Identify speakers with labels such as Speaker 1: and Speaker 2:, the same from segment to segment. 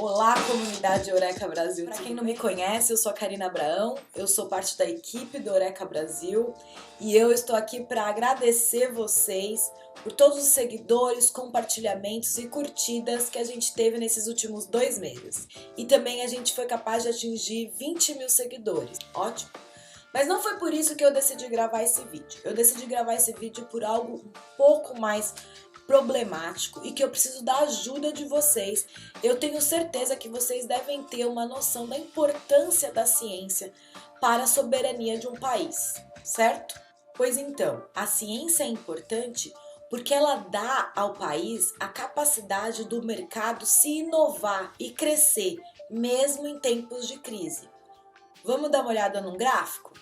Speaker 1: Olá, comunidade Eureka Brasil. Para quem não me conhece, eu sou a Karina Abraão, eu sou parte da equipe do Eureka Brasil e eu estou aqui para agradecer vocês por todos os seguidores, compartilhamentos e curtidas que a gente teve nesses últimos 2 meses. E também a gente foi capaz de atingir 20 mil seguidores. Ótimo! Mas não foi por isso que eu decidi gravar esse vídeo. Eu decidi gravar esse vídeo por algo um pouco mais problemático e que eu preciso da ajuda de vocês. Eu tenho certeza que vocês devem ter uma noção da importância da ciência para a soberania de um país, certo? Pois então, a ciência é importante porque ela dá ao país a capacidade do mercado se inovar e crescer, mesmo em tempos de crise. Vamos dar uma olhada num gráfico?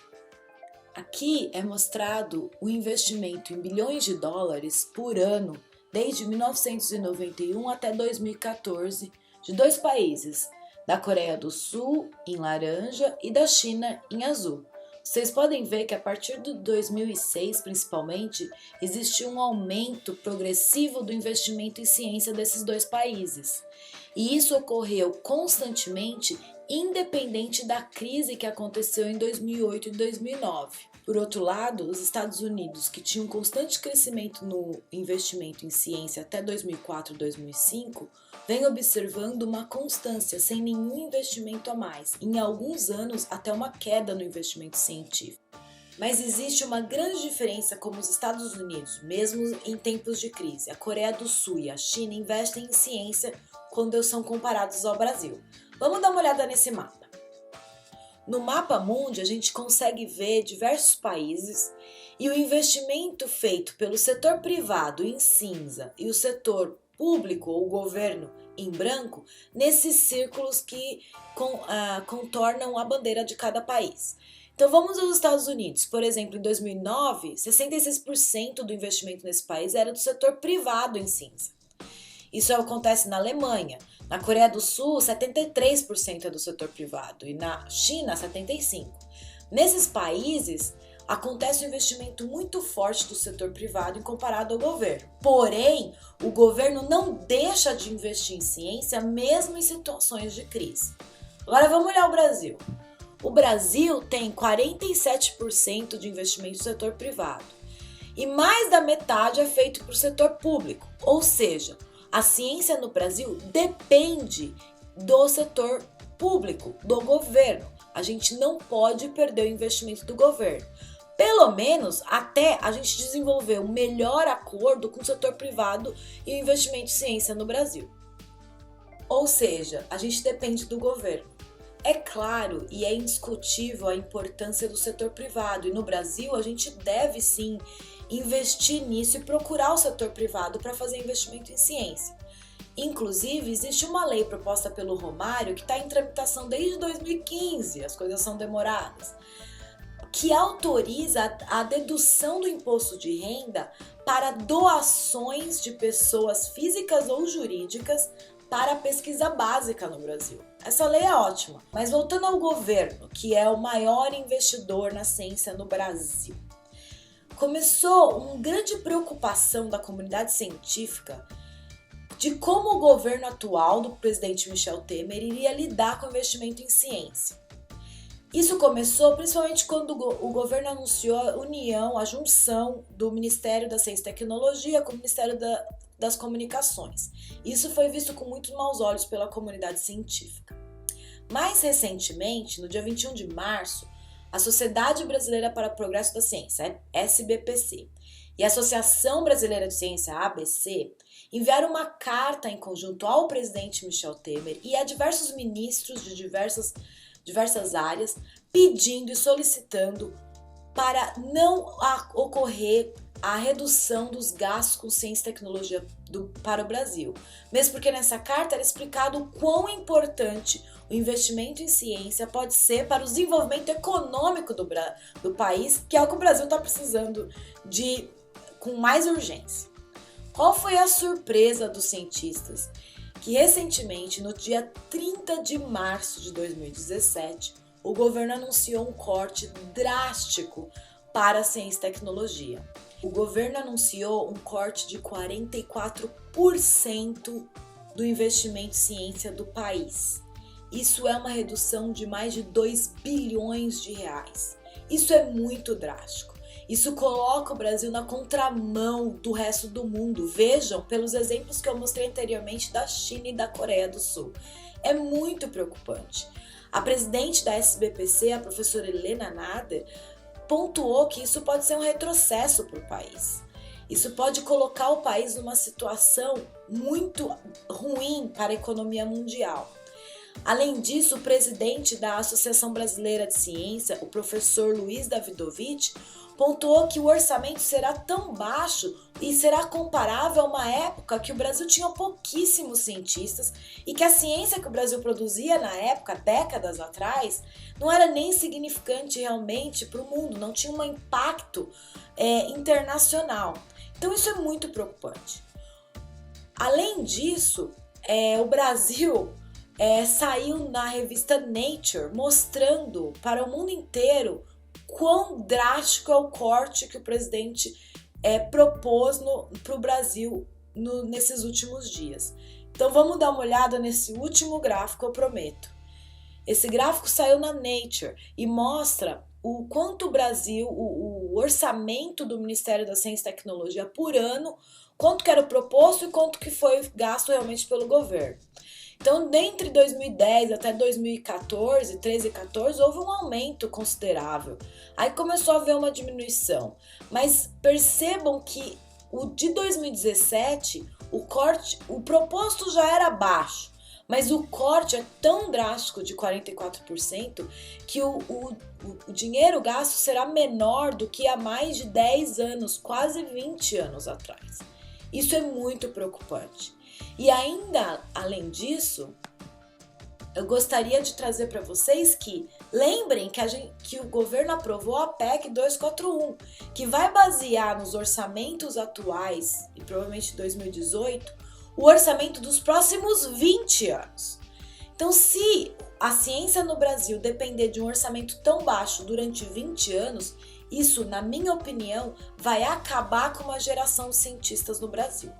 Speaker 1: Aqui é mostrado o investimento em bilhões de dólares por ano desde 1991 até 2014 de 2 países, da Coreia do Sul em laranja e da China em azul. Vocês podem ver que a partir de 2006, principalmente, existiu um aumento progressivo do investimento em ciência desses 2 países. E isso ocorreu constantemente, independente da crise que aconteceu em 2008 e 2009. Por outro lado, os Estados Unidos, que tinham um constante crescimento no investimento em ciência até 2004 e 2005, vem observando uma constância sem nenhum investimento a mais, em alguns anos até uma queda no investimento científico. Mas existe uma grande diferença como os Estados Unidos, mesmo em tempos de crise, a Coreia do Sul e a China investem em ciência quando são comparados ao Brasil. Vamos dar uma olhada nesse mapa. No mapa mundi a gente consegue ver diversos países e o investimento feito pelo setor privado em cinza e o setor público ou governo em branco nesses círculos que contornam a bandeira de cada país. Então vamos aos Estados Unidos. Por exemplo, em 2009, 66% do investimento nesse país era do setor privado em cinza. Isso acontece na Alemanha. Na Coreia do Sul, 73% é do setor privado e na China, 75%. Nesses países, acontece um investimento muito forte do setor privado em comparado ao governo. Porém, o governo não deixa de investir em ciência mesmo em situações de crise. Agora vamos olhar o Brasil. O Brasil tem 47% de investimento do setor privado e mais da metade é feito por setor público, ou seja, a ciência no Brasil depende do setor público, do governo. A gente não pode perder o investimento do governo. Pelo menos até a gente desenvolver um melhor acordo com o setor privado e o investimento em ciência no Brasil. Ou seja, a gente depende do governo. É claro e é indiscutível a importância do setor privado e no Brasil a gente deve sim investir nisso e procurar o setor privado para fazer investimento em ciência. Inclusive, existe uma lei proposta pelo Romário que está em tramitação desde 2015, as coisas são demoradas, que autoriza a dedução do imposto de renda para doações de pessoas físicas ou jurídicas para a pesquisa básica no Brasil. Essa lei é ótima, mas voltando ao governo, que é o maior investidor na ciência no Brasil. Começou uma grande preocupação da comunidade científica de como o governo atual do presidente Michel Temer iria lidar com o investimento em ciência. Isso começou principalmente quando o governo anunciou a união, a junção do Ministério da Ciência e Tecnologia com o Ministério das Comunicações. Isso foi visto com muitos maus olhos pela comunidade científica. Mais recentemente, no dia 21 de março, a Sociedade Brasileira para o Progresso da Ciência, SBPC, e a Associação Brasileira de Ciência, ABC, enviaram uma carta em conjunto ao presidente Michel Temer e a diversos ministros de diversas áreas, pedindo e solicitando para não ocorrer a redução dos gastos com ciência e tecnologia para o Brasil. Mesmo porque nessa carta era explicado o quão importante o investimento em ciência pode ser para o desenvolvimento econômico do país, que é o que o Brasil está precisando com mais urgência. Qual foi a surpresa dos cientistas? Que recentemente, no dia 30 de março de 2017, o governo anunciou um corte drástico para a ciência e tecnologia. O governo anunciou um corte de 44% do investimento em ciência do país. Isso é uma redução de mais de 2 bilhões de reais. Isso é muito drástico. Isso coloca o Brasil na contramão do resto do mundo. Vejam pelos exemplos que eu mostrei anteriormente da China e da Coreia do Sul. É muito preocupante. A presidente da SBPC, a professora Helena Nader, pontuou que isso pode ser um retrocesso para o país. Isso pode colocar o país numa situação muito ruim para a economia mundial. Além disso, o presidente da Associação Brasileira de Ciência, o professor Luiz Davidovich, pontuou que o orçamento será tão baixo e será comparável a uma época que o Brasil tinha pouquíssimos cientistas e que a ciência que o Brasil produzia na época, décadas atrás, não era nem significante realmente para o mundo, não tinha um impacto internacional. Então isso é muito preocupante. Além disso, o Brasil saiu na revista Nature mostrando para o mundo inteiro quão drástico é o corte que o presidente propôs para o Brasil nesses últimos dias. Então vamos dar uma olhada nesse último gráfico, eu prometo. Esse gráfico saiu na Nature e mostra o quanto o Brasil, o orçamento do Ministério da Ciência e Tecnologia por ano, quanto que era o proposto e quanto que foi gasto realmente pelo governo. Então, entre 2010 até 2014, 13 e 14, houve um aumento considerável. Aí começou a haver uma diminuição. Mas percebam que o de 2017, o proposto já era baixo. Mas o corte é tão drástico de 44% que o dinheiro gasto será menor do que há mais de 10 anos, quase 20 anos atrás. Isso é muito preocupante. E ainda, além disso, eu gostaria de trazer para vocês que lembrem que o governo aprovou a PEC 241, que vai basear nos orçamentos atuais, e provavelmente 2018, o orçamento dos próximos 20 anos. Então, se a ciência no Brasil depender de um orçamento tão baixo durante 20 anos, isso, na minha opinião, vai acabar com uma geração de cientistas no Brasil.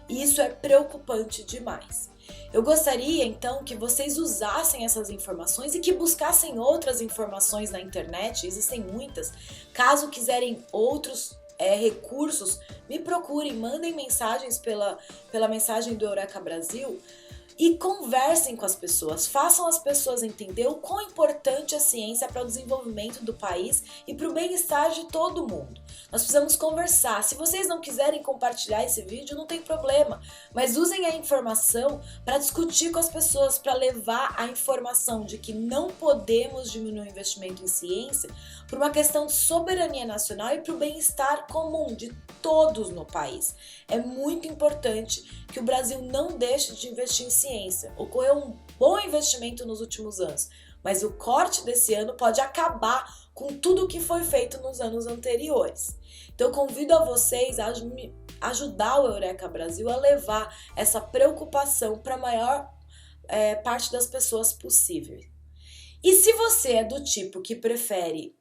Speaker 1: E isso é preocupante demais. Eu gostaria, então, que vocês usassem essas informações e que buscassem outras informações na internet, existem muitas. Caso quiserem outros recursos, me procurem, mandem mensagens pela mensagem do Eureka Brasil e conversem com as pessoas, façam as pessoas entender o quão importante a ciência é para o desenvolvimento do país e para o bem-estar de todo mundo. Nós precisamos conversar. Se vocês não quiserem compartilhar esse vídeo, não tem problema, mas usem a informação para discutir com as pessoas, para levar a informação de que não podemos diminuir o investimento em ciência por uma questão de soberania nacional e para o bem-estar comum de todos no país. É muito importante que o Brasil não deixe de investir em ciência. Ocorreu um bom investimento nos últimos anos, mas o corte desse ano pode acabar com tudo o que foi feito nos anos anteriores. Então eu convido a vocês a ajudar o Eureka Brasil a levar essa preocupação para a maior parte das pessoas possível. E se você é do tipo que prefere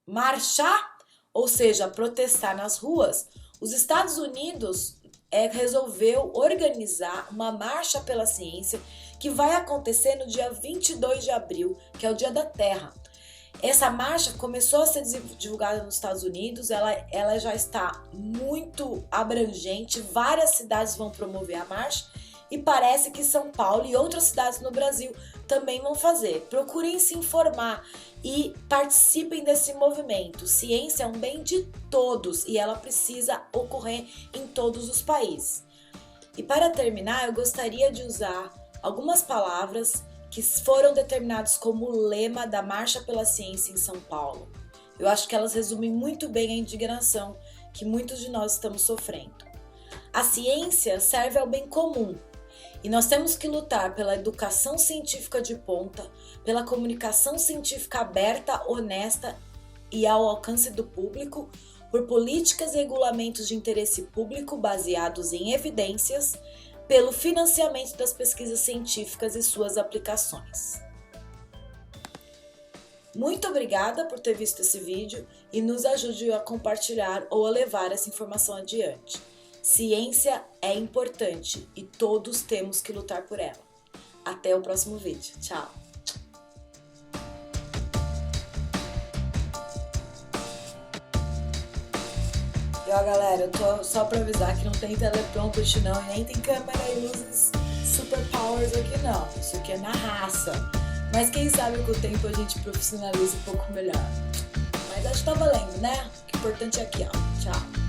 Speaker 1: marchar, ou seja, protestar nas ruas, os Estados Unidos resolveu organizar uma marcha pela ciência que vai acontecer no dia 22 de abril, que é o Dia da Terra. Essa marcha começou a ser divulgada nos Estados Unidos, ela já está muito abrangente, várias cidades vão promover a marcha e parece que São Paulo e outras cidades no Brasil também vão fazer. Procurem se informar e participem desse movimento. Ciência é um bem de todos e ela precisa ocorrer em todos os países. E para terminar, eu gostaria de usar algumas palavras que foram determinadas como lema da Marcha pela Ciência em São Paulo. Eu acho que elas resumem muito bem a indignação que muitos de nós estamos sofrendo. A ciência serve ao bem comum e nós temos que lutar pela educação científica de ponta, pela comunicação científica aberta, honesta e ao alcance do público, por políticas e regulamentos de interesse público baseados em evidências, pelo financiamento das pesquisas científicas e suas aplicações. Muito obrigada por ter visto esse vídeo e nos ajude a compartilhar ou a levar essa informação adiante. Ciência é importante e todos temos que lutar por ela. Até o próximo vídeo. Tchau! E ó, galera, eu tô só pra avisar que não tem teleprompter não, e nem tem câmera e luzes superpowers aqui não. Isso aqui é na raça. Mas quem sabe com o tempo a gente profissionaliza um pouco melhor. Mas acho que tá valendo, né? O que é importante é aqui, ó. Tchau!